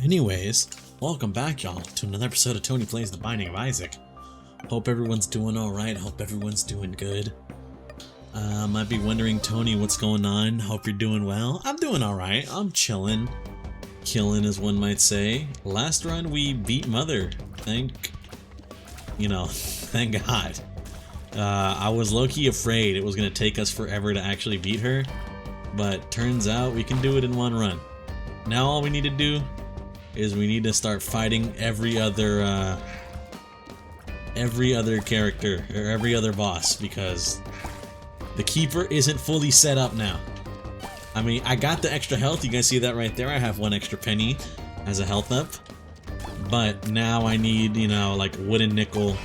Anyways, welcome back, y'all, to another episode of Tony Plays The Binding of Isaac. Hope everyone's doing alright, hope everyone's doing good. Might be wondering, Tony, what's going on? Hope you're doing well. I'm doing alright, I'm chilling. Killing, as one might say. Last run, we beat Mother. Thank God. I was low-key afraid it was going to take us forever to actually beat her, but turns out we can do it in one run. Now all we need to do is we need to start fighting every other character, or every other boss, because the Keeper isn't fully set up now. I mean, I got the extra health, you guys see that right there, I have one extra penny as a health up, but now I need, like wooden nickel,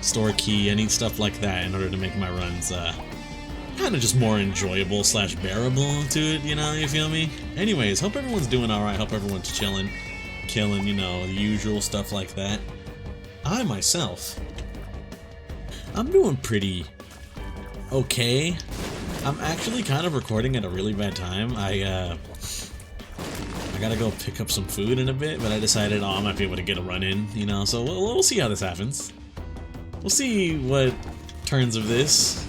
store key, I need stuff like that in order to make my runs, kind of just more enjoyable slash bearable to it, you feel me? Anyways, hope everyone's doing alright, hope everyone's chilling, killing, the usual stuff like that. I myself, I'm doing pretty okay. I'm actually kind of recording at a really bad time. I gotta go pick up some food in a bit, but I decided, I might be able to get a run in, so we'll see how this happens. We'll see what turns of this.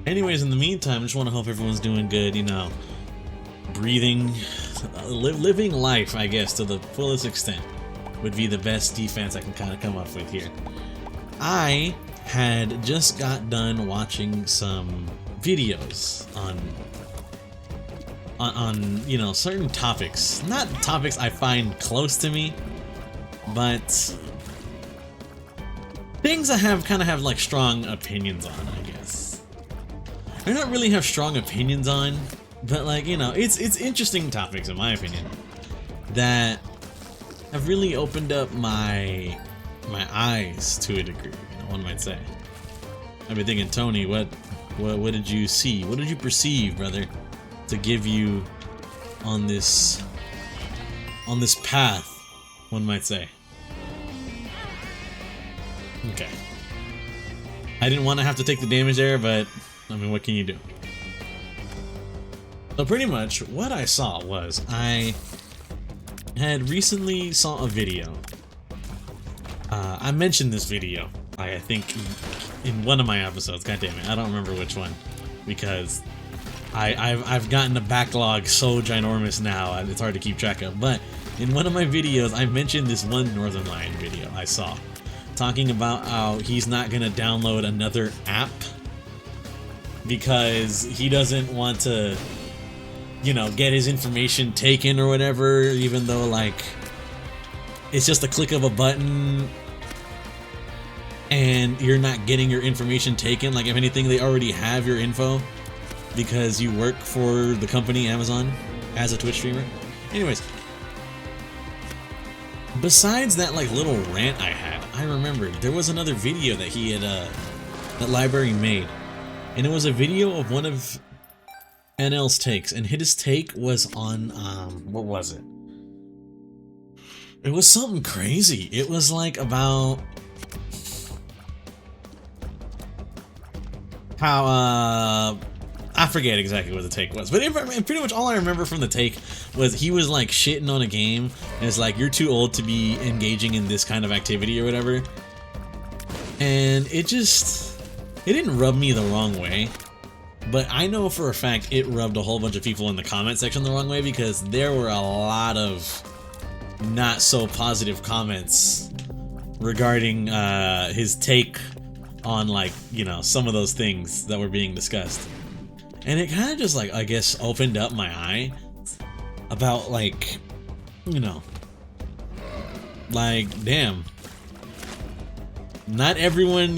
Anyways, in the meantime, I just want to hope everyone's doing good, breathing, living life, I guess, to the fullest extent would be the best defense I can kind of come up with here. I had just got done watching some videos on certain topics, not topics I find close to me, but things I kind of have like strong opinions on, I guess. I don't really have strong opinions on, but like, it's interesting topics in my opinion that have really opened up my eyes to a degree, one might say. I've been thinking, Tony, what did you see? What did you perceive, brother, to give you on this path, one might say? Okay. I didn't want to have to take the damage there, but I mean, what can you do? So pretty much what I saw was I had recently saw a video. I mentioned this video, I think, in one of my episodes. God damn it, I don't remember which one, because I've gotten a backlog so ginormous now, it's hard to keep track of. But in one of my videos, I mentioned this one Northern Lion video I saw, talking about how he's not gonna download another app because he doesn't want to, get his information taken or whatever, even though, like, it's just a click of a button and you're not getting your information taken. Like, if anything, they already have your info because you work for the company Amazon as a Twitch streamer. Anyways, besides that, like, little rant I had, I remembered there was another video that he had, that Library made, and it was a video of one of NL's takes, and his take was on, what was it? It was something crazy. It was like about how, I forget exactly what the take was, but pretty much all I remember from the take was he was like shitting on a game, and it's like, you're too old to be engaging in this kind of activity or whatever. And it didn't rub me the wrong way, but I know for a fact it rubbed a whole bunch of people in the comment section the wrong way, because there were a lot of not so positive comments regarding his take on, like, some of those things that were being discussed. And it kind of just, like, I guess opened up my eye about, like, like, damn, not everyone,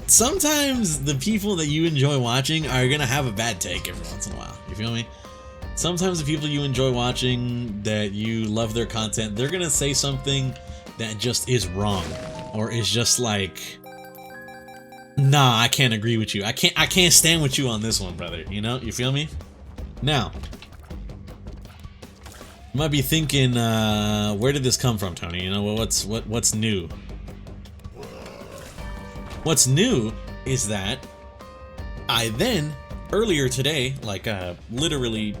sometimes the people that you enjoy watching are gonna have a bad take every once in a while, you feel me? Sometimes the people you enjoy watching, that you love their content, they're gonna say something that just is wrong, or is just like, nah, I can't agree with you. I can't stand with you on this one, brother. You feel me? Now, you might be thinking, where did this come from, Tony? What's new? What's new is that I then, earlier today, like literally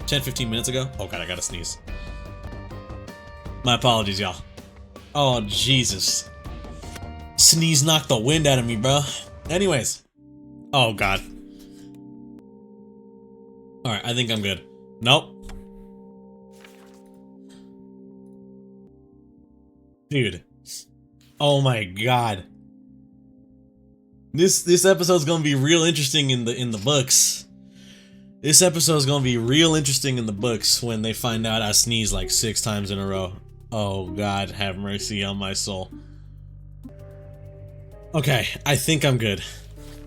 10-15 minutes ago, oh god, I gotta sneeze. My apologies, y'all. Oh, Jesus. Sneeze knocked the wind out of me, bro. Anyways. Oh, God. Alright, I think I'm good. Nope. Dude. Oh my God. This episode's gonna be real interesting in the books. This episode's gonna be real interesting in the books when they find out I sneezed like 6 times in a row. Oh God, have mercy on my soul. Okay, I think I'm good.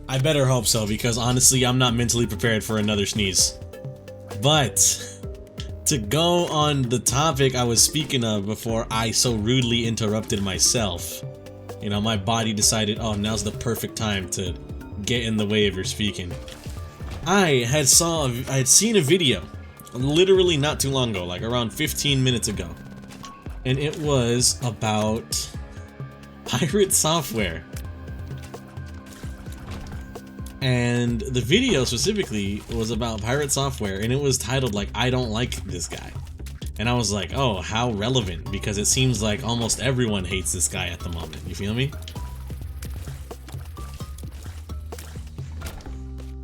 I better hope so, because honestly, I'm not mentally prepared for another sneeze. But to go on the topic I was speaking of before I so rudely interrupted myself, you know, my body decided, oh, now's the perfect time to get in the way of your speaking. I had seen a video literally not too long ago, like around 15 minutes ago, and it was about pirate software. And the video specifically was about pirate software, and it was titled like, I don't like this guy. And I was like, oh, how relevant, because it seems like almost everyone hates this guy at the moment, you feel me?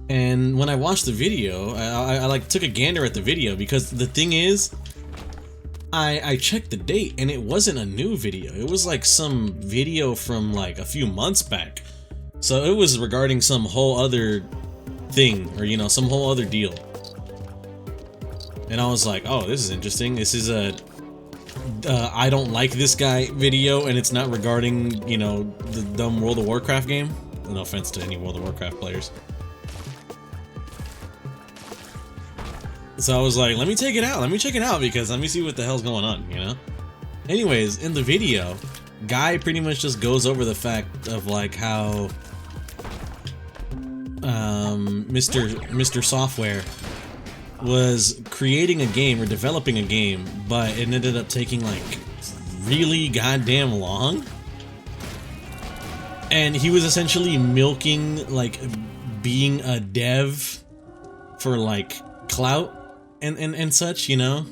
And when I watched the video, I like took a gander at the video, because the thing is, I checked the date and it wasn't a new video. It was like some video from like a few months back. So it was regarding some whole other thing, or you know, some whole other deal. And I was like, oh, this is interesting. This is a I don't like this guy video, and it's not regarding, you know, the dumb World of Warcraft game. No offense to any World of Warcraft players. So I was like, let me check it out, because let me see what the hell's going on, you know? Anyways, in the video, guy pretty much just goes over the fact of like how Mr. Software was creating a game or developing a game, but it ended up taking like really goddamn long. And he was essentially milking like being a dev for like clout and such, you know?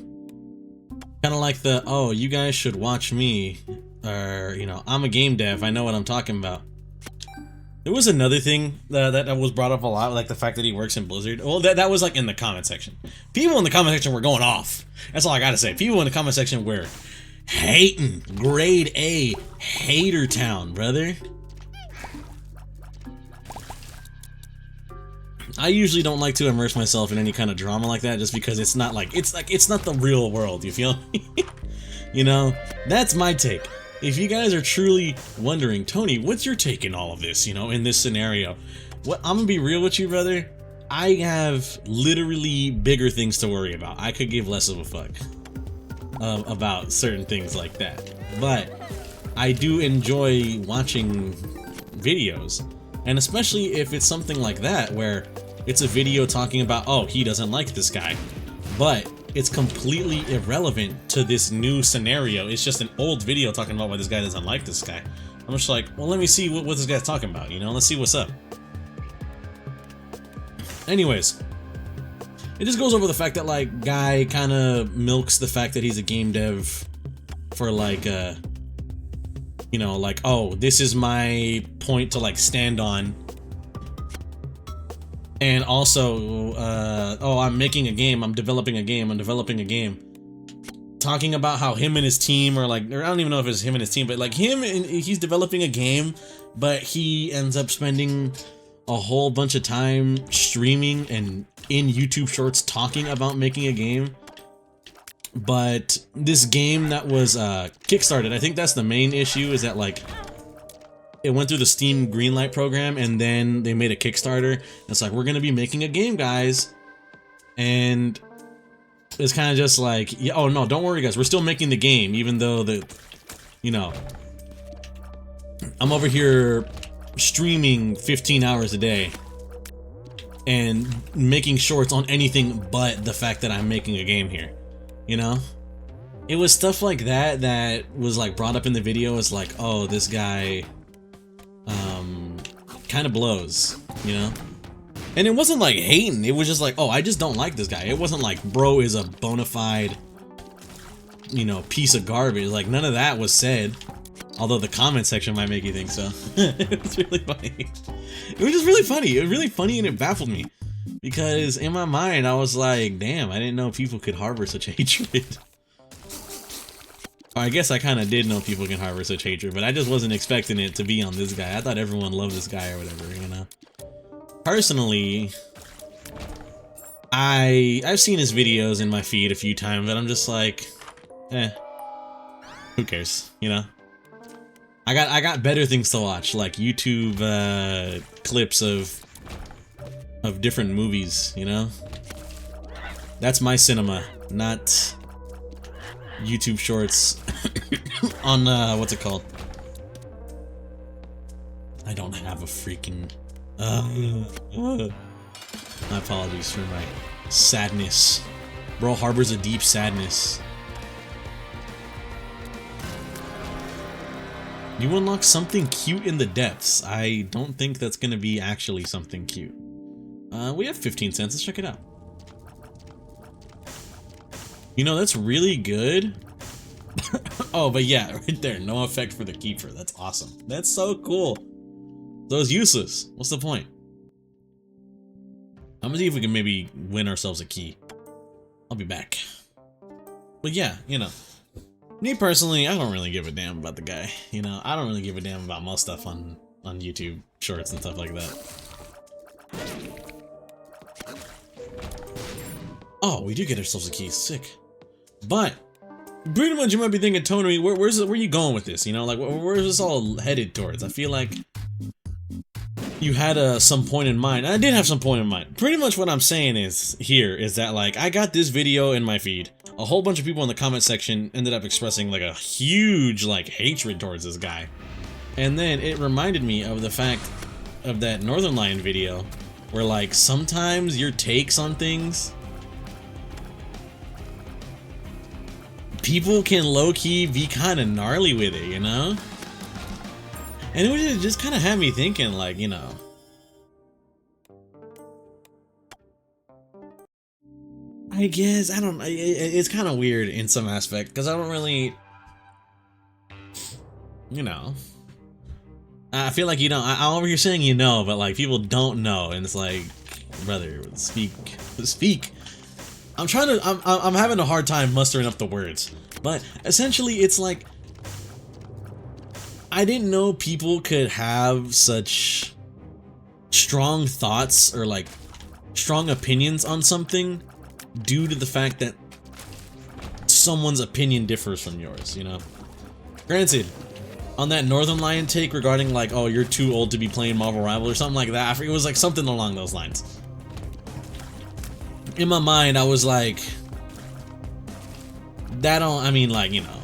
Kind of like the, oh, you guys should watch me, or, you know, I'm a game dev, I know what I'm talking about. There was another thing that was brought up a lot, like the fact that he works in Blizzard. Well, that was like in the comment section. People in the comment section were going off. That's all I gotta say. People in the comment section were hating. Grade A hater town, brother. I usually don't like to immerse myself in any kind of drama like that, just because it's not like it's not the real world, you feel me? You know, that's my take. If you guys are truly wondering, Tony, what's your take in all of this, you know, in this scenario? What, I'm gonna be real with you, brother. I have literally bigger things to worry about. I could give less of a fuck about certain things like that. But I do enjoy watching videos. And especially if it's something like that, where it's a video talking about, oh, he doesn't like this guy, but it's completely irrelevant to this new scenario. It's just an old video talking about why this guy doesn't like this guy. I'm just like, well, let me see what this guy's talking about, you know? Let's see what's up. Anyways, it just goes over the fact that, like, guy kind of milks the fact that he's a game dev for, like, you know, like, oh, this is my point to, like, stand on. And also, oh, I'm making a game, I'm developing a game. Talking about how him and his team are like, or I don't even know if it's him and his team, but like he's developing a game, but he ends up spending a whole bunch of time streaming and in YouTube shorts talking about making a game. But this game that was kickstarted, I think that's the main issue, is that like, it went through the Steam Greenlight program, and then they made a Kickstarter. It's like, we're gonna be making a game, guys. And it's kind of just like, yeah, oh no, don't worry guys, we're still making the game, even though you know, I'm over here streaming 15 hours a day and making shorts on anything but the fact that I'm making a game here, you know? It was stuff like that that was like brought up in the video as like, oh, this guy kind of blows, you know? And it wasn't like hating, it was just like, oh, I just don't like this guy. It wasn't like, bro is a bona fide you know, piece of garbage. Like, none of that was said. Although the comment section might make you think so. It was really funny. It was just really funny. It was really funny and it baffled me. Because in my mind, I was like, damn, I didn't know people could harbor such hatred. Or I guess I kind of did know people can harbor such hatred, but I just wasn't expecting it to be on this guy. I thought everyone loved this guy or whatever, you know? Personally, I've seen his videos in my feed a few times, but I'm just like, who cares, you know? I got better things to watch, like YouTube clips of different movies, you know? That's my cinema, not YouTube shorts on what's it called? I don't have a freaking my apologies for my sadness. Bro harbors a deep sadness. You unlock something cute in the depths. I don't think that's gonna be actually something cute. We have 15 cents, let's check it out. You know, that's really good. Oh, but yeah, right there, no effect for the keeper. That's awesome. That's so cool. So it's useless. What's the point? I'm gonna see if we can maybe win ourselves a key. I'll be back. But yeah, you know, me personally, I don't really give a damn about the guy. You know, I don't really give a damn about most stuff on YouTube shorts and stuff like that. Oh, we do get ourselves a key. Sick. But pretty much you might be thinking, Tony, where are you going with this? You know, like where's this all headed towards? I feel like you had some point in mind. I did have some point in mind. Pretty much what I'm saying is that like I got this video in my feed. A whole bunch of people in the comment section ended up expressing like a huge like hatred towards this guy. And then it reminded me of the fact of that Northern Lion video where like sometimes your takes on things, people can low-key be kind of gnarly with it, you know? And it just kind of had me thinking, like, you know, I guess, I don't know, it's kind of weird in some aspect, because I don't really, you know, I feel like you don't, I'm over here saying you know, but like, people don't know, and it's like, brother, speak. I'm having a hard time mustering up the words, but essentially it's like, I didn't know people could have such strong thoughts or like strong opinions on something due to the fact that someone's opinion differs from yours, you know? Granted, on that Northern Lion take regarding like, oh, you're too old to be playing Marvel Rivals or something like that, I forget, it was like something along those lines. In my mind, I was like, that don't, I mean, like, you know,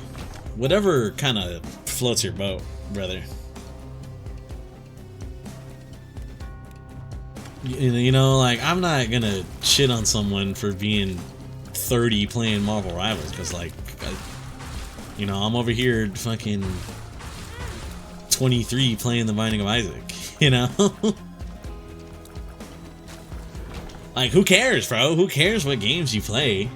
whatever kind of floats your boat, brother. You know, like, I'm not gonna shit on someone for being 30 playing Marvel Rivals, because, like, you know, I'm over here fucking 23 playing The Binding of Isaac, you know? Like, who cares, bro? Who cares what games you play?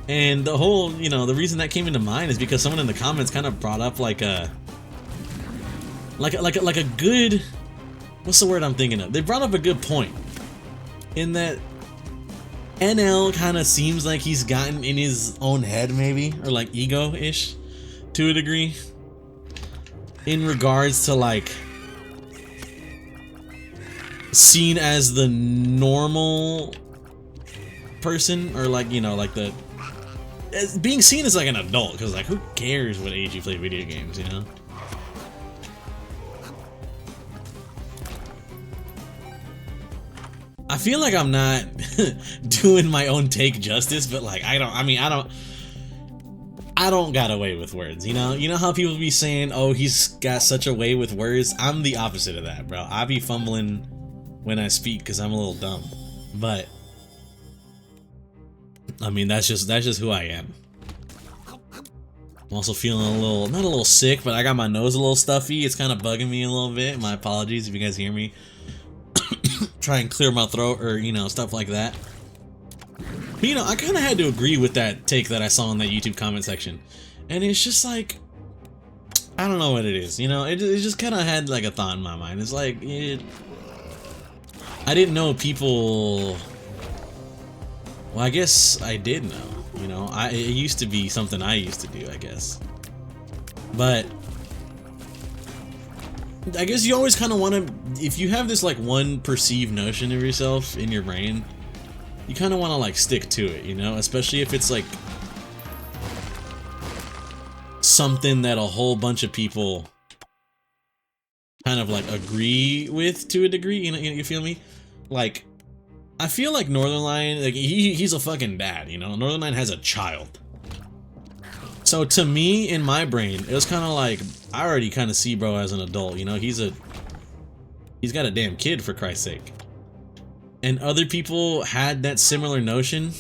And the whole, you know, the reason that came into mind is because someone in the comments kind of brought up like a good, what's the word I'm thinking of? They brought up a good point in that NL kind of seems like he's gotten in his own head, maybe, or like ego-ish to a degree, in regards to like seen as the normal person, or like, you know, like the as being seen as like an adult, because like who cares what age you play video games, you know? I feel like I'm not doing my own take justice, but like I don't got a way with words, you know? You know how people be saying, oh, he's got such a way with words? I'm the opposite of that, bro. I be fumbling when I speak because I'm a little dumb. But I mean, that's just who I am. I'm also feeling a little, not a little sick, but I got my nose a little stuffy. It's kind of bugging me a little bit. My apologies if you guys hear me try and clear my throat or, you know, stuff like that. You know, I kind of had to agree with that take that I saw in that YouTube comment section. And it's just like, I don't know what it is, you know, it just kind of had like a thought in my mind. It's like, I didn't know people, well, I guess I did know, you know, it used to be something I used to do, I guess. But I guess you always kind of want to, if you have this like one perceived notion of yourself in your brain, you kind of want to like stick to it, you know, especially if it's like something that a whole bunch of people kind of like agree with to a degree, you know, you feel me? Like, I feel like Northernlion, like he's a fucking dad, you know. Northernlion has a child. So to me, in my brain, it was kind of like, I already kind of see bro as an adult, you know. He's got a damn kid, for Christ's sake. And other people had that similar notion.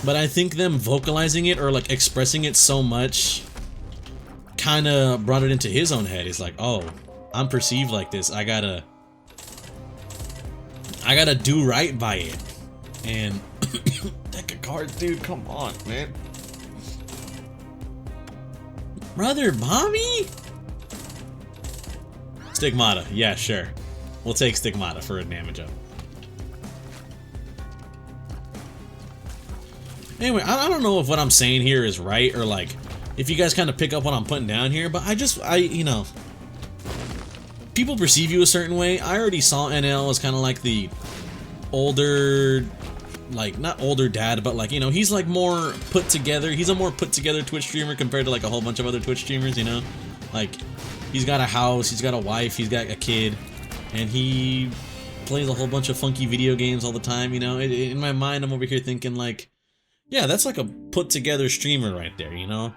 But I think them vocalizing it or like expressing it so much kind of brought it into his own head. It's like, oh, I'm perceived like this. I gotta do right by it. And deck of cards, dude, come on, man. Brother Bobby? Stigmata, yeah, sure. We'll take Stigmata for a damage up. Anyway, I don't know if what I'm saying here is right or like if you guys kind of pick up what I'm putting down here, but you know, people perceive you a certain way. I already saw NL as kind of like the older, like not older dad, but like, you know, he's like more put together. He's a more put together Twitch streamer compared to like a whole bunch of other Twitch streamers, you know? Like, he's got a house, he's got a wife, he's got a kid, and he plays a whole bunch of funky video games all the time, you know? In my mind, I'm over here thinking like, yeah, that's like a put-together streamer right there, you know?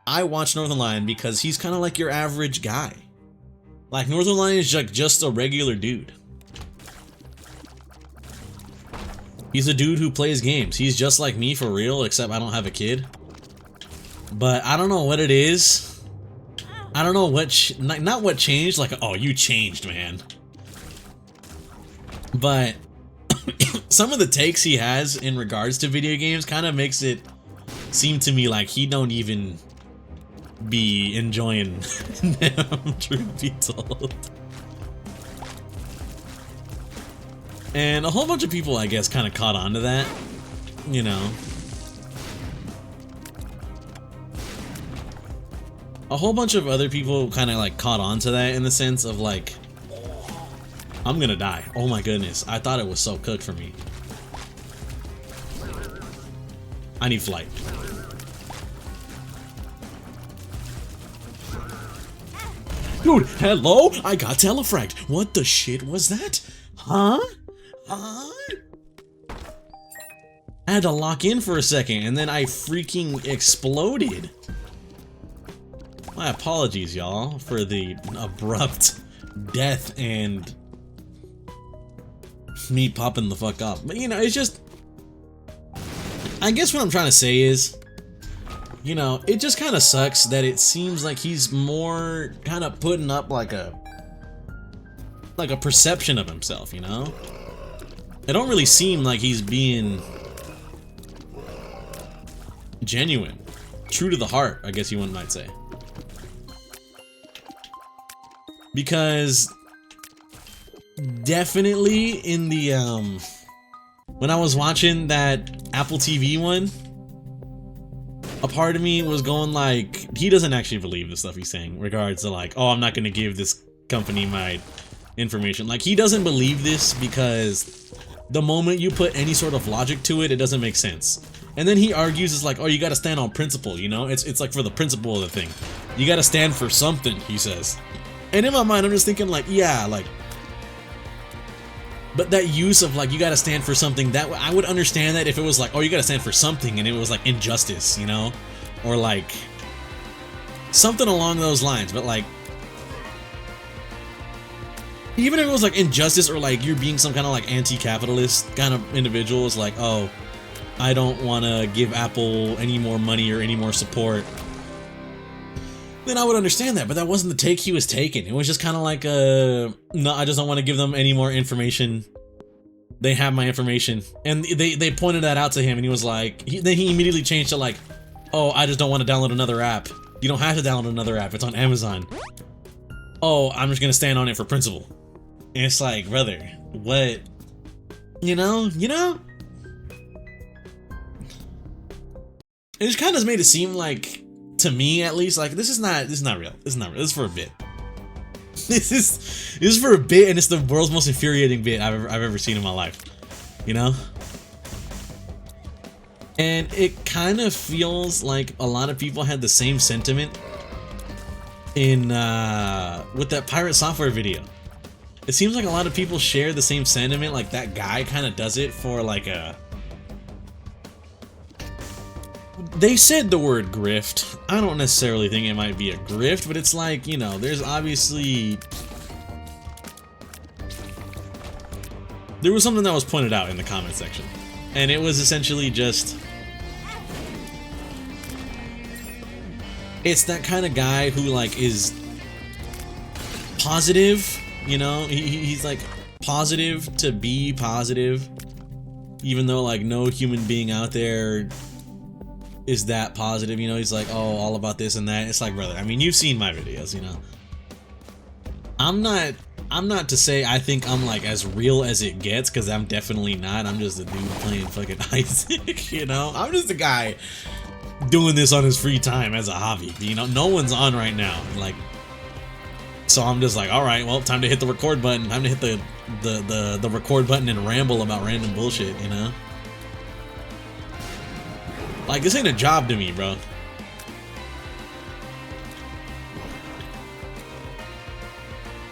I watch Northernlion because he's kind of like your average guy. Like, Northernlion is like just a regular dude. He's a dude who plays games. He's just like me for real, except I don't have a kid. But I don't know what it is. I don't know what, not what changed, like, oh, you changed, man. But some of the takes he has in regards to video games kind of makes it seem to me like he don't even be enjoying them, truth be told. And a whole bunch of people, I guess, kind of caught on to that, you know. A whole bunch of other people kind of like caught on to that in the sense of like, I'm gonna die. Oh my goodness. I thought it was so cooked for me. I need flight. Dude, hello? I got telefragged. What the shit was that? Huh? Huh? I had to lock in for a second and then I freaking exploded. My apologies, y'all, for the abrupt death and me popping the fuck up. But you know, it's just, I guess what I'm trying to say is, you know, it just kind of sucks that it seems like he's more kind of putting up like a perception of himself, you know? It don't really seem like he's being genuine, true to the heart, I guess you might say. Because definitely in the when I was watching that Apple TV one, a part of me was going like, he doesn't actually believe the stuff he's saying in regards to like, oh, I'm not gonna give this company my information. Like, he doesn't believe this because the moment you put any sort of logic to it, it doesn't make sense. And then he argues, it's like, oh, you gotta stand on principle, you know? It's like for the principle of the thing. You gotta stand for something, he says. And in my mind, I'm just thinking like, yeah, like, but that use of like, you gotta stand for something, that I would understand that if it was like, oh, you gotta stand for something and it was like injustice, you know? Or like something along those lines. But like, even if it was like injustice or like you're being some kind of like anti-capitalist kind of individual, it's like, oh, I don't want to give Apple any more money or any more support, then I would understand that. But that wasn't the take he was taking. It was just kind of like, no, I just don't want to give them any more information they have my information, and they pointed that out to him, and he was like, then he immediately changed to like, oh, I just don't want to download another app. You don't have to download another app. It's on Amazon. Oh, I'm just gonna stand on it for principle. And it's like, brother, what? You know? It just kind of made it seem like, to me at least, like this is not real. This is not real. This is for a bit. This is for a bit, and it's the world's most infuriating bit I've ever seen in my life. You know? And it kind of feels like a lot of people had the same sentiment in with that pirate software video. It seems like a lot of people share the same sentiment, like that guy kind of does it for like a... They said the word grift. I don't necessarily think it might be a grift, but it's like, you know, there's obviously... There was something that was pointed out in the comment section, and it was essentially just... It's that kind of guy who like is positive, you know? He's like positive to be positive, even though like no human being out there is that positive, you know? He's like, oh, all about this and that. It's like, brother, I mean, you've seen my videos, you know? I'm not to say I think I'm like as real as it gets, because I'm definitely not. I'm just a dude playing fucking Isaac, you know? I'm just a guy doing this on his free time as a hobby, you know? No one's on right now, like, so I'm just like, all right, well, time to hit the record button. Time to hit the record button and ramble about random bullshit, you know? Like, this ain't a job to me, bro.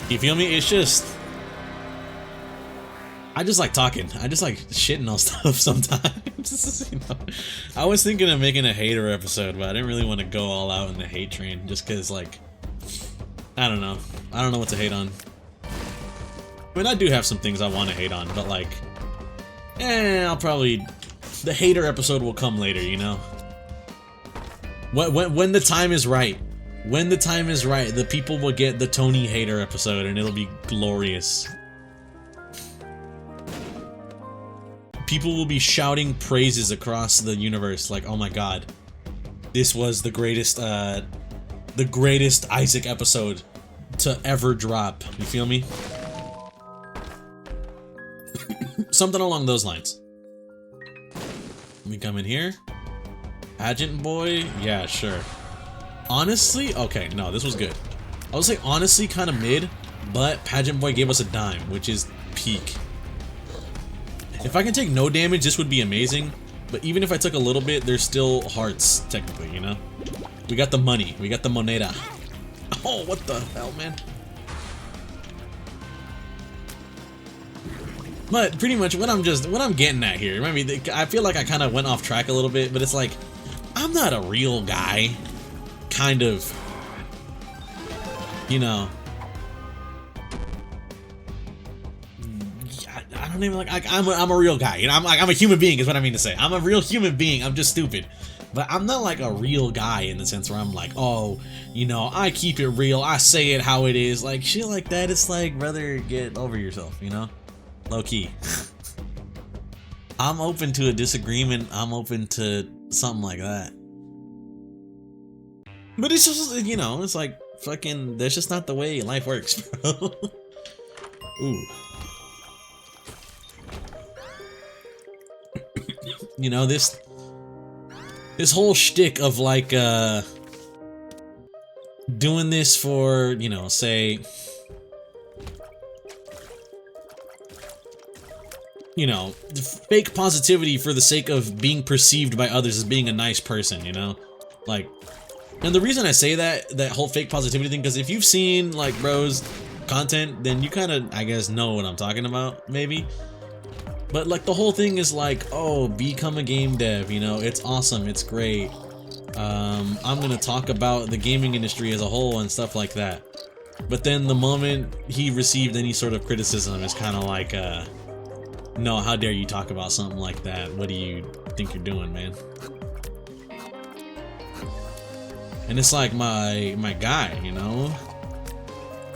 You feel me? It's just... I just like talking. I just like shitting on stuff sometimes, you know? I was thinking of making a hater episode, but I didn't really want to go all out in the hate train, just because, like... I don't know. I don't know what to hate on. I mean, I do have some things I want to hate on, but, like... I'll probably... The hater episode will come later, you know? When the time is right. When the time is right, the people will get the Tony hater episode, and it'll be glorious. People will be shouting praises across the universe, like, oh my god, this was the greatest Isaac episode to ever drop. You feel me? Something along those lines. Let me come in here. Pageant boy? Yeah, sure. Honestly, okay, no, this was good. I would say honestly kind of mid, but Pageant boy gave us a dime, which is peak. If I can take no damage, this would be amazing, but even if I took a little bit, there's still hearts, technically, you know? We got the money. We got the moneda. Oh, what the hell, man? But pretty much what I'm getting at here, I mean, I feel like I kind of went off track a little bit, but it's like, I'm not a real guy, kind of, you know. I don't even like, I'm a real guy, you know. I'm a human being is what I mean to say. I'm a real human being. I'm just stupid, but I'm not like a real guy in the sense where I'm like, oh, you know, I keep it real. I say it how it is, like shit like that. It's like, brother, get over yourself, you know. Low key. I'm open to a disagreement. I'm open to something like that. But it's just, you know, it's like fucking, that's just not the way life works, bro. Ooh. You know, this whole shtick of like doing this for, you know, say, you know, fake positivity for the sake of being perceived by others as being a nice person, you know? Like, and the reason I say that whole fake positivity thing, because if you've seen, like, bro's content, then you kind of, I guess, know what I'm talking about, maybe? But, like, the whole thing is like, oh, become a game dev, you know? It's awesome, it's great. I'm gonna talk about the gaming industry as a whole and stuff like that. But then the moment he received any sort of criticism, it's kind of like, no, how dare you talk about something like that? What do you think you're doing, man? And it's like my guy, you know?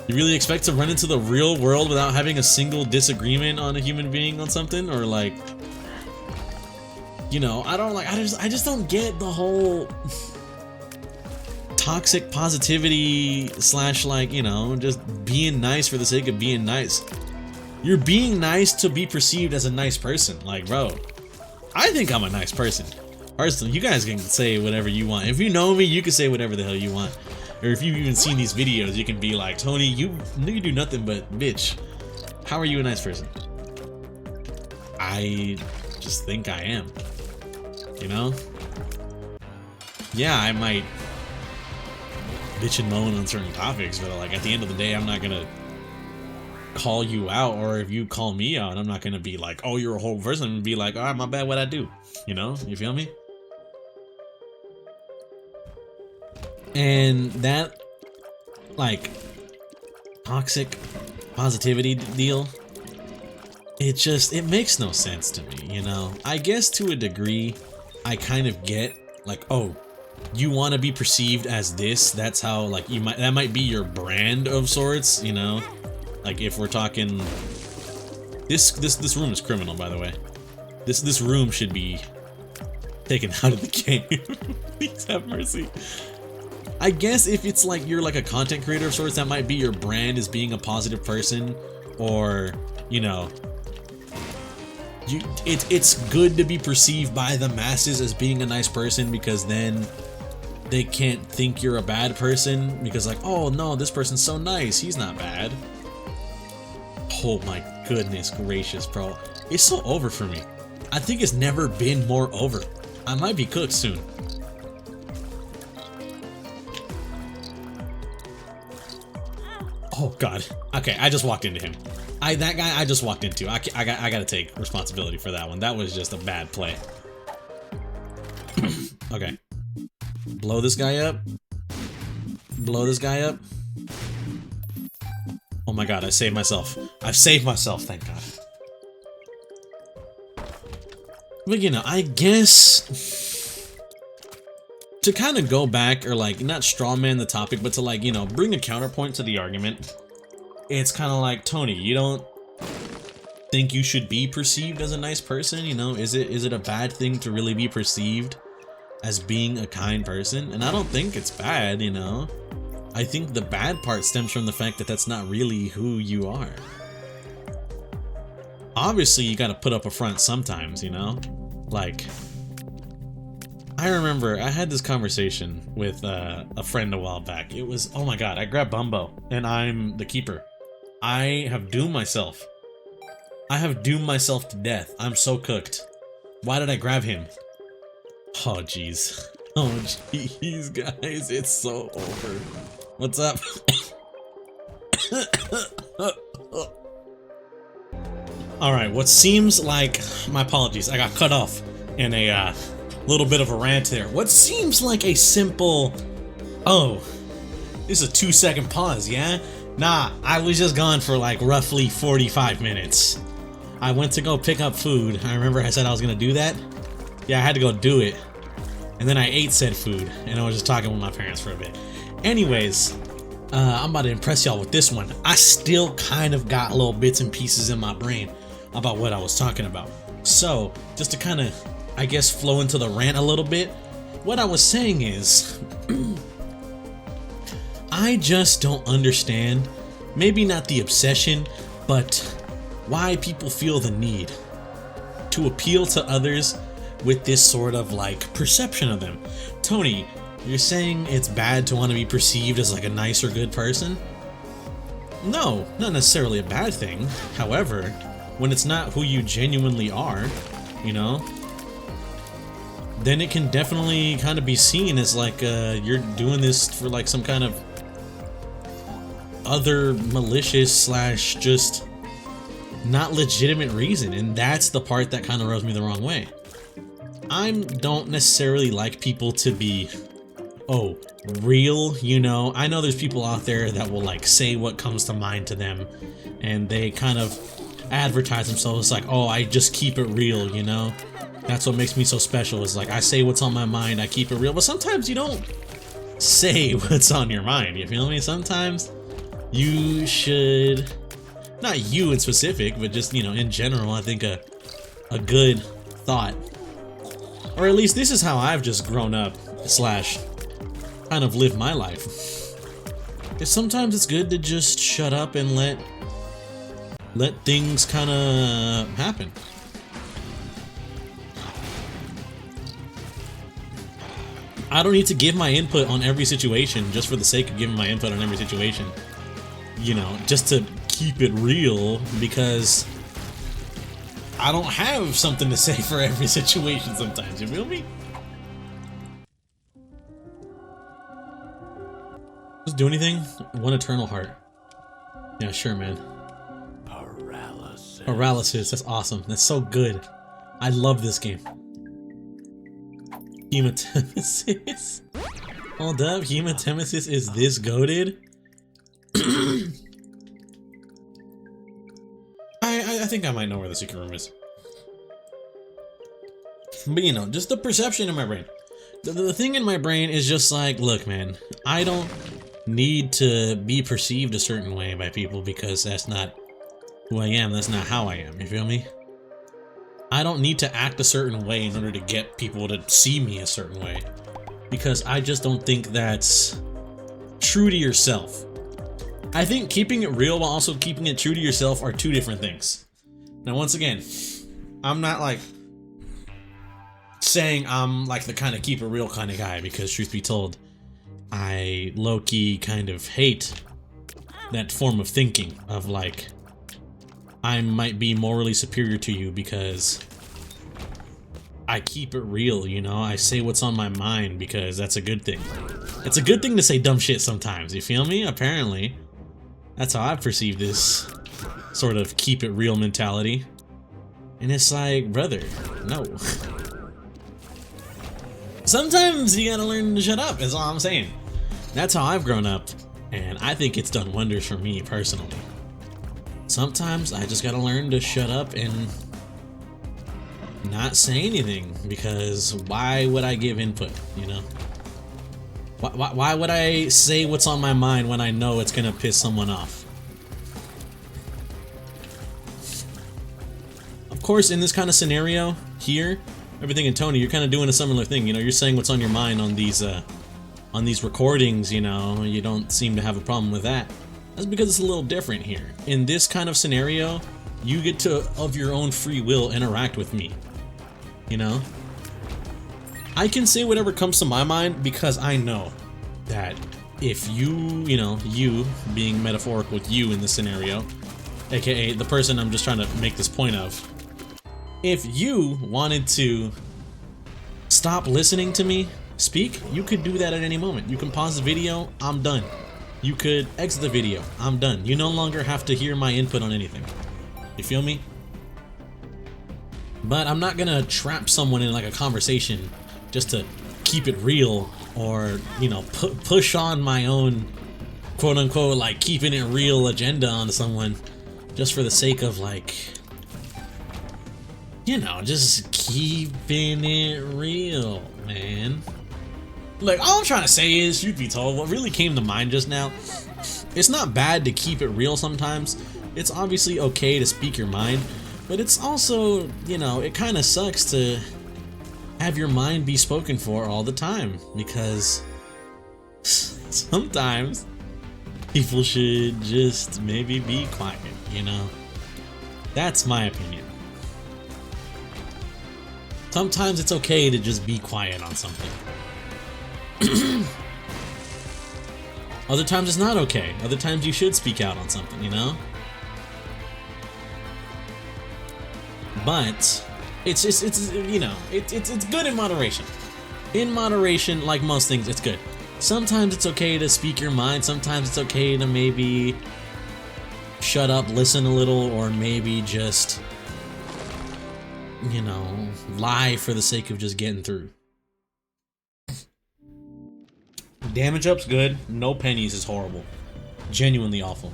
You really expect to run into the real world without having a single disagreement on a human being on something? Or like, you know, I just don't get the whole toxic positivity slash, like, you know, just being nice for the sake of being nice. You're being nice to be perceived as a nice person. Like, bro, I think I'm a nice person. Personally, you guys can say whatever you want. If you know me, you can say whatever the hell you want. Or if you've even seen these videos, you can be like, Tony, you do nothing but bitch. How are you a nice person? I just think I am. You know? Yeah, I might bitch and moan on certain topics, but like at the end of the day, I'm not gonna call you out, or if you call me out, I'm not gonna be like, oh, you're a whole person, and be like, all right, my bad, what I do, you know? You feel me? And that, like, toxic positivity deal, it makes no sense to me, you know? I guess to a degree, I kind of get, like, oh, you want to be perceived as this, that's how, like, that might be your brand of sorts, you know? Like, if we're talking, this room is criminal, by the way. This room should be taken out of the game. Please have mercy. I guess if it's like you're like a content creator of sorts, that might be your brand as being a positive person, or, you know, it's good to be perceived by the masses as being a nice person, because then they can't think you're a bad person, because like, oh no, this person's so nice, he's not bad. Oh my goodness gracious, bro. It's so over for me. I think it's never been more over. I might be cooked soon. Oh god. Okay, I just walked into him. That guy I just walked into. I gotta take responsibility for that one. That was just a bad play. Okay. Blow this guy up. Blow this guy up. Oh my god, I saved myself. I've saved myself, thank god. But you know, I guess to kind of go back, or like, not strawman the topic, but to like, you know, bring a counterpoint to the argument. It's kind of like, Tony, you don't think you should be perceived as a nice person? You know, is it a bad thing to really be perceived as being a kind person? And I don't think it's bad, you know. I think the bad part stems from the fact that that's not really who you are. Obviously, you gotta put up a front sometimes, you know? Like, I remember I had this conversation with a friend a while back. It was, oh my god, I grabbed Bumbo, and I'm the keeper. I have doomed myself. I have doomed myself to death. I'm so cooked. Why did I grab him? Oh jeez. Oh jeez, guys, it's so over. What's up? Alright, what seems like, my apologies, I got cut off in a little bit of a rant there. What seems like a simple, oh, this is a 2-second pause, yeah? Nah, I was just gone for like roughly 45 minutes. I went to go pick up food. I remember I said I was gonna do that. Yeah, I had to go do it. And then I ate said food, and I was just talking with my parents for a bit. Anyways, I'm about to impress y'all with this one. I still kind of got little bits and pieces in my brain about what I was talking about. So, just to kind of, I guess, flow into the rant a little bit, what I was saying is, I just don't understand, maybe not the obsession, but why people feel the need to appeal to others with this sort of like perception of them. Tony, you're saying it's bad to want to be perceived as like a nice or good person? No, not necessarily a bad thing. However, when it's not who you genuinely are, you know, then it can definitely kind of be seen as like you're doing this for like some kind of other malicious slash just not legitimate reason, and that's the part that kind of rubs me the wrong way. I don't necessarily like people to be, oh, real, you know. I know there's people out there that will like say what comes to mind to them, and they kind of advertise themselves like, oh, I just keep it real, you know. That's what makes me so special, is like I say what's on my mind, I keep it real. But sometimes you don't say what's on your mind, you feel me? Sometimes you should, not you in specific, but just, you know, in general, I think a good thought, or at least this is how I've just grown up slash kind of lived my life, is sometimes it's good to just shut up and let things kind of happen. I don't need to give my input on every situation just for the sake of giving my input on every situation, you know, just to keep it real, because I don't have something to say for every situation sometimes, you feel me? Just do anything? One eternal heart. Yeah, sure, man. Paralysis, that's awesome. That's so good. I love this game. Hematemesis? Hold up, Hematemesis is this goated? I think I might know where the secret room is. But you know, just the perception in my brain. The thing in my brain is just like, look man, I don't need to be perceived a certain way by people because that's not who I am, that's not how I am, you feel me? I don't need to act a certain way in order to get people to see me a certain way, because I just don't think that's true to yourself. I think keeping it real while also keeping it true to yourself are two different things. Now once again, I'm not like saying I'm like the kind of keep it real kind of guy, because truth be told, I low-key kind of hate that form of thinking of like, I might be morally superior to you because I keep it real, you know? I say what's on my mind because that's a good thing. It's a good thing to say dumb shit sometimes, you feel me? Apparently. That's how I perceive this sort of keep it real mentality. And it's like, brother, no. Sometimes you gotta learn to shut up, is all I'm saying. That's how I've grown up, and I think it's done wonders for me personally. Sometimes I just gotta learn to shut up and not say anything, because why would I give input, you know? Why would I say what's on my mind when I know it's gonna piss someone off? Of course, in this kind of scenario here, everything and Tony, you're kind of doing a similar thing, you know? You're saying what's on your mind on these recordings, you know? You don't seem to have a problem with that. That's because it's a little different here. In this kind of scenario, you get to, of your own free will, interact with me. You know? I can say whatever comes to my mind because I know that if you know, you being metaphorical with you in this scenario, aka the person I'm just trying to make this point of, if you wanted to stop listening to me speak, you could do that at any moment. You can pause the video, I'm done. You could exit the video, I'm done. You no longer have to hear my input on anything. You feel me? But I'm not gonna trap someone in like a conversation just to keep it real, or, you know, push on my own quote unquote like keeping it real agenda on someone just for the sake of like, you know, just keeping it real, man. Like, all I'm trying to say is, truth be told, what really came to mind just now, it's not bad to keep it real sometimes. It's obviously okay to speak your mind, but it's also, you know, it kind of sucks to have your mind be spoken for all the time, because sometimes people should just maybe be quiet, you know? That's my opinion. Sometimes it's okay to just be quiet on something. Other times it's not okay. Other times you should speak out on something, you know? But it's you know, it's good in moderation. In moderation, like most things, it's good. Sometimes it's okay to speak your mind. Sometimes it's okay to maybe shut up, listen a little, or maybe just, you know, lie for the sake of just getting through. Damage up's good. No pennies is horrible. Genuinely awful.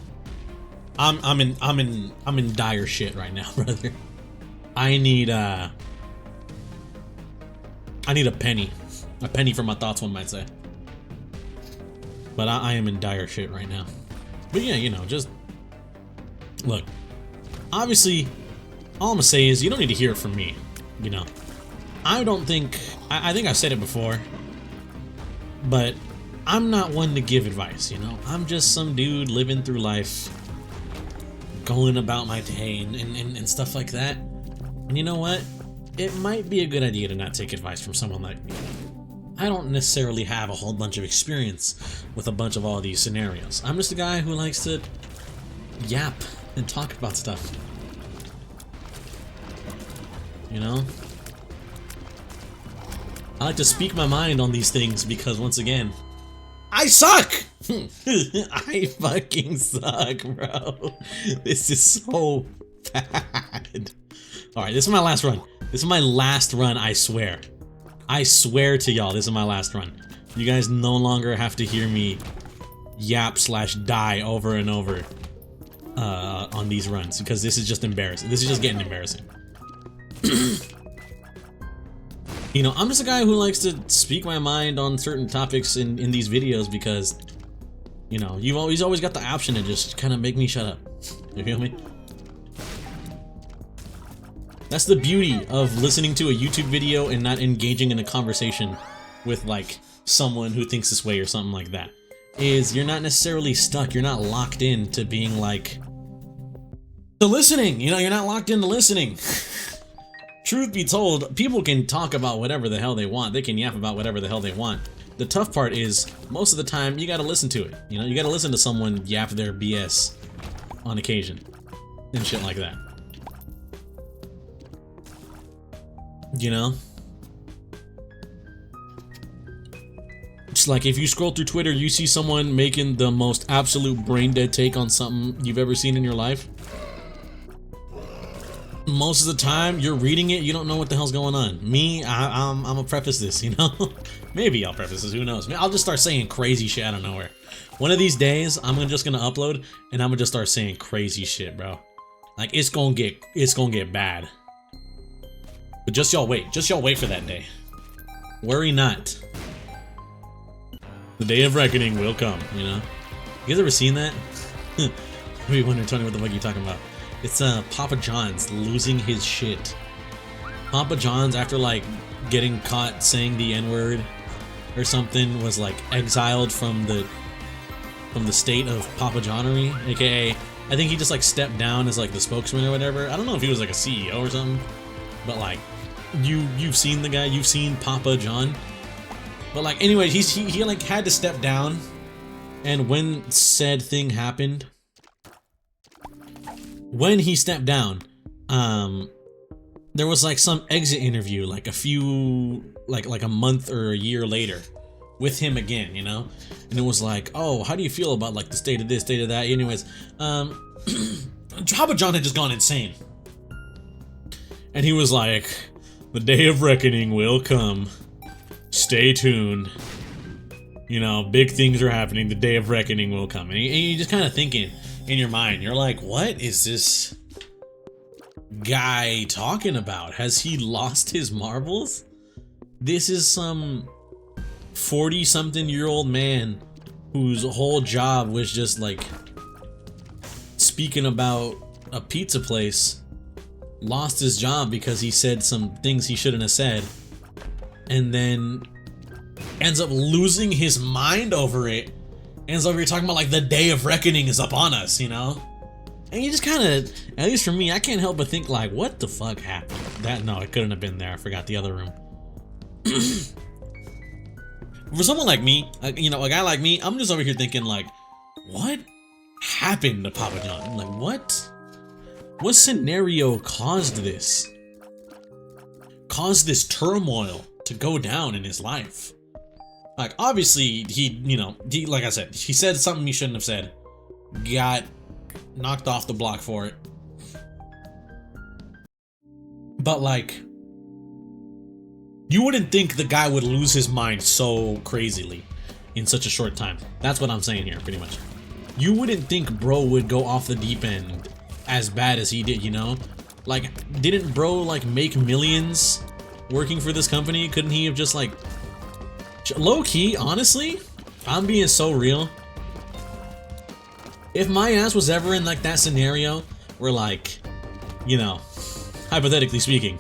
I'm in dire shit right now, brother. I need a penny. A penny for my thoughts, one might say. But I am in dire shit right now. But yeah, you know, just look. Obviously, all I'm gonna say is you don't need to hear it from me. You know, I don't think I think I've said it before, but I'm not one to give advice. You know, I'm just some dude living through life, going about my day and stuff like that. And you know what? It might be a good idea to not take advice from someone like me. I don't necessarily have a whole bunch of experience with a bunch of all these scenarios. I'm just a guy who likes to yap and talk about stuff. You know? I like to speak my mind on these things because, once again, I suck! I fucking suck, bro. This is so bad. Alright, this is my last run. This is my last run, I swear. I swear to y'all, this is my last run. You guys no longer have to hear me yap / die over and over on these runs, because this is just embarrassing. This is just getting embarrassing. You know, I'm just a guy who likes to speak my mind on certain topics in these videos because, you know, you've always got the option to just kind of make me shut up. You feel me? That's the beauty of listening to a YouTube video and not engaging in a conversation with, like, someone who thinks this way or something like that. Is you're not necessarily stuck, you're not locked in to being, like, to listening, you know, you're not locked into listening. Truth be told, people can talk about whatever the hell they want, they can yap about whatever the hell they want. The tough part is, most of the time, you gotta listen to it, you know, you gotta listen to someone yap their BS on occasion, and shit like that. You know? It's like if you scroll through Twitter, you see someone making the most absolute brain-dead take on something you've ever seen in your life. Most of the time, you're reading it, you don't know what the hell's going on. Me, I'm gonna preface this, you know? Maybe I'll preface this, who knows? I'll just start saying crazy shit out of nowhere. One of these days, I'm just gonna upload, and I'm gonna just start saying crazy shit, bro. Like, it's gonna get bad. But just y'all wait for that day. Worry not. The day of reckoning will come, you know? You guys ever seen that? Maybe you wonder, Tony, what the fuck are you talking about? It's Papa John's losing his shit. Papa John's, after like getting caught saying the N-word or something, was like exiled from the state of Papa Johnery, aka I think he just like stepped down as like the spokesman or whatever. I don't know if he was like a CEO or something, but like you've seen the guy, you've seen Papa John. But like anyway, he like had to step down, and when said thing happened, when he stepped down, there was like some exit interview like a few like a month or a year later with him again, you know? And it was like, oh, how do you feel about like the state of this, state of that? Anyways, Papa John had just gone insane. And he was like, the day of reckoning will come. Stay tuned. You know, big things are happening. The day of reckoning will come. And you're just kind of thinking in your mind, you're like, what is this guy talking about? Has he lost his marbles? This is some 40-something-year-old man whose whole job was just like speaking about a pizza place, lost his job because he said some things he shouldn't have said, and then ends up losing his mind over it. Ends up here talking about like the day of reckoning is upon us, you know? And you just kind of, at least for me, I can't help but think like, what the fuck happened? No, it couldn't have been there. I forgot the other room. For someone like me, you know, a guy like me, I'm just over here thinking like, what happened to Papa John? Like, what scenario caused this? Caused this turmoil to go down in his life? Like, obviously, like I said, he said something he shouldn't have said. Got knocked off the block for it. But, like, you wouldn't think the guy would lose his mind so crazily in such a short time. That's what I'm saying here, pretty much. You wouldn't think bro would go off the deep end as bad as he did, you know? Like, didn't bro, like, make millions working for this company? Couldn't he have just, like... Low-key, honestly, I'm being so real. If my ass was ever in like that scenario where like, you know, hypothetically speaking,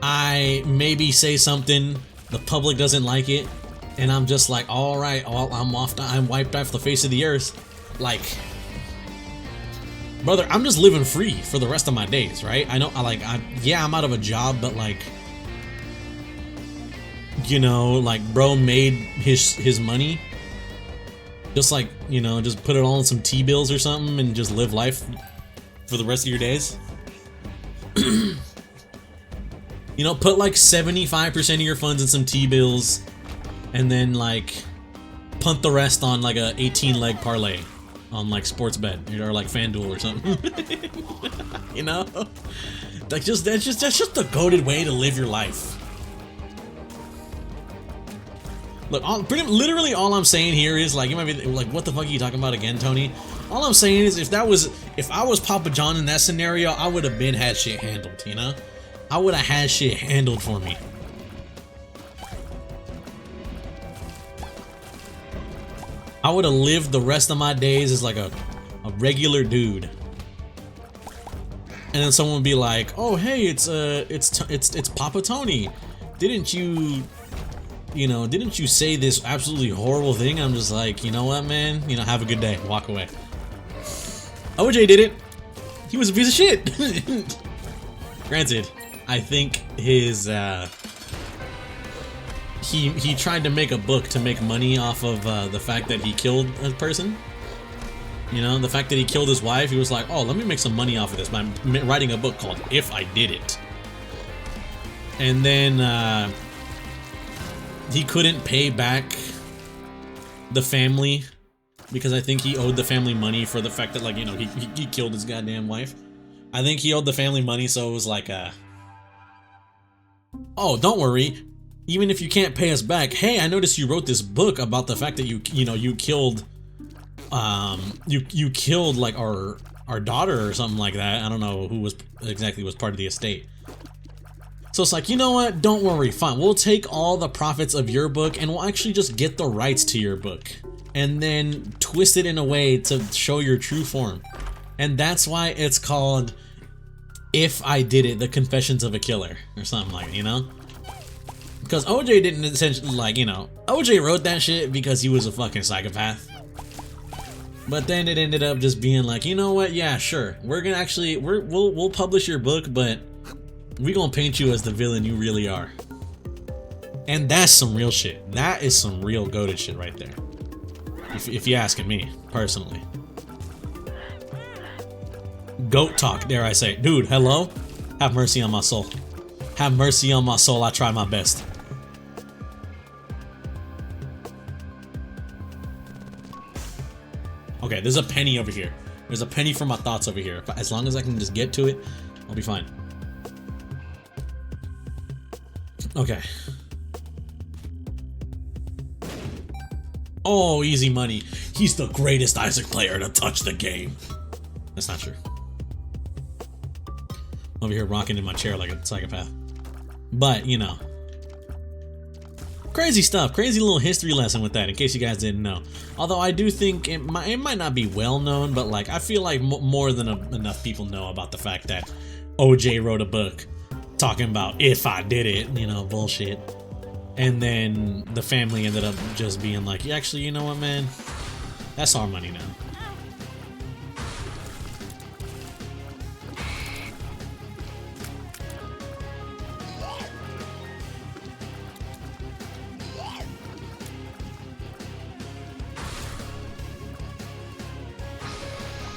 I maybe say something, the public doesn't like it, and I'm just like, all right, I'm wiped off the face of the earth. Like, brother, I'm just living free for the rest of my days, right? I know, yeah, I'm out of a job, but like, you know, like, bro made his money. Just like, you know, just put it all in some T-bills or something and just live life for the rest of your days. You know, put like 75% of your funds in some T-bills and then like punt the rest on like a 18-leg parlay on like sports bet or like FanDuel or something. You know? Like that's just the goated way to live your life. Look, literally all I'm saying here is like, you might be like, what the fuck are you talking about again, Tony? All I'm saying is if I was Papa John in that scenario, I would have had shit handled, you know? I would have had shit handled for me. I would have lived the rest of my days as like a regular dude. And then someone would be like, "Oh, hey, it's Papa Tony. Didn't you say this absolutely horrible thing?" I'm just like, you know what, man? You know, have a good day. Walk away. OJ did it. He was a piece of shit. Granted, I think his he tried to make a book to make money off of the fact that he killed a person. You know, the fact that he killed his wife. He was like, "Oh, let me make some money off of this by writing a book called If I Did It." And then he couldn't pay back the family because I think he owed the family money for the fact that, like, you know, he killed his goddamn wife. I think he owed the family money, so it was like, "Oh, don't worry. Even if you can't pay us back, hey, I noticed you wrote this book about the fact that you killed, you killed like our daughter or something like that. I don't know who was part of the estate." So it's like, you know what? Don't worry. Fine. We'll take all the profits of your book and we'll actually just get the rights to your book and then twist it in a way to show your true form. And that's why it's called If I Did It, The Confessions of a Killer or something like that, you know? Because OJ didn't essentially, like, you know, OJ wrote that shit because he was a fucking psychopath. But then it ended up just being like, you know what? Yeah, sure. We're gonna actually, we'll publish your book, but we gonna paint you as the villain you really are. And that's some real shit. That is some real goated shit right there. If you're asking me, personally. Goat talk, dare I say. Dude, hello? Have mercy on my soul. Have mercy on my soul, I try my best. Okay, there's a penny over here. There's a penny for my thoughts over here. As long as I can just get to it, I'll be fine. Okay. Oh, easy money. He's the greatest Isaac player to touch the game. That's not true. Over here rocking in my chair like a psychopath. But, you know. Crazy stuff. Crazy little history lesson with that, in case you guys didn't know. Although I do think it might not be well known, but like I feel like more than enough people know about the fact that OJ wrote a book talking about if I did it, you know, bullshit. And then the family ended up just being like, yeah, actually, you know what, man? That's our money now.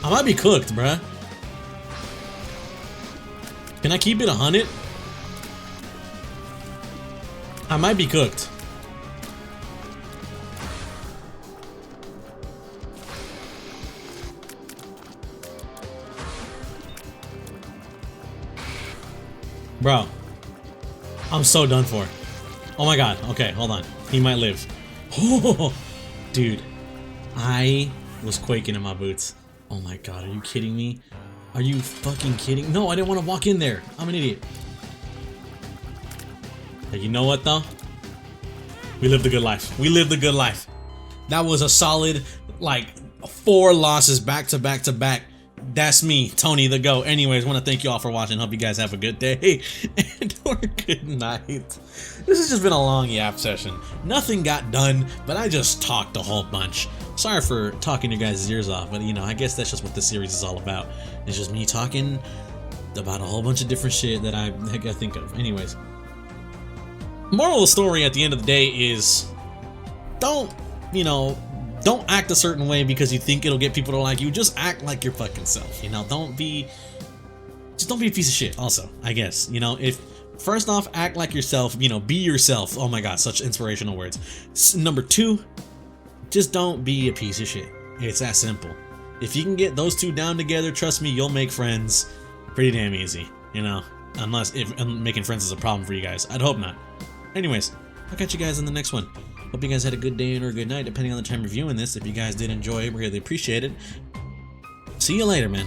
I might be cooked, bruh. Can I keep it 100? I might be cooked. Bro, I'm so done for. Oh my god. Okay, hold on. He might live. Oh, dude, I was quaking in my boots. Oh my god, are you kidding me? Are you fucking kidding? No, I didn't want to walk in there. I'm an idiot. Hey, you know what though? We lived a good life. We lived a good life. That was a solid, like, 4 losses back to back to back. That's me, Tony the GOAT. Anyways, want to thank you all for watching. Hope you guys have a good day and or good night. This has just been a long yap session. Nothing got done, but I just talked a whole bunch. Sorry for talking your guys' ears off, but you know, I guess that's just what this series is all about. It's just me talking about a whole bunch of different shit that I think of. Anyways, moral of the story at the end of the day is don't act a certain way because you think it'll get people to like you. Just act like your fucking self, you know. Don't be a piece of shit also, I guess. You know, if first off, act like yourself, you know, be yourself. Oh my god, such inspirational words. Number 2, just don't be a piece of shit. It's that simple. If you can get those 2 down together, trust me, you'll make friends pretty damn easy, you know. Unless if making friends is a problem for you guys. I'd hope not. Anyways, I'll catch you guys in the next one. Hope you guys had a good day or a good night, depending on the time you're viewing this. If you guys did enjoy, really appreciate it. See you later, man.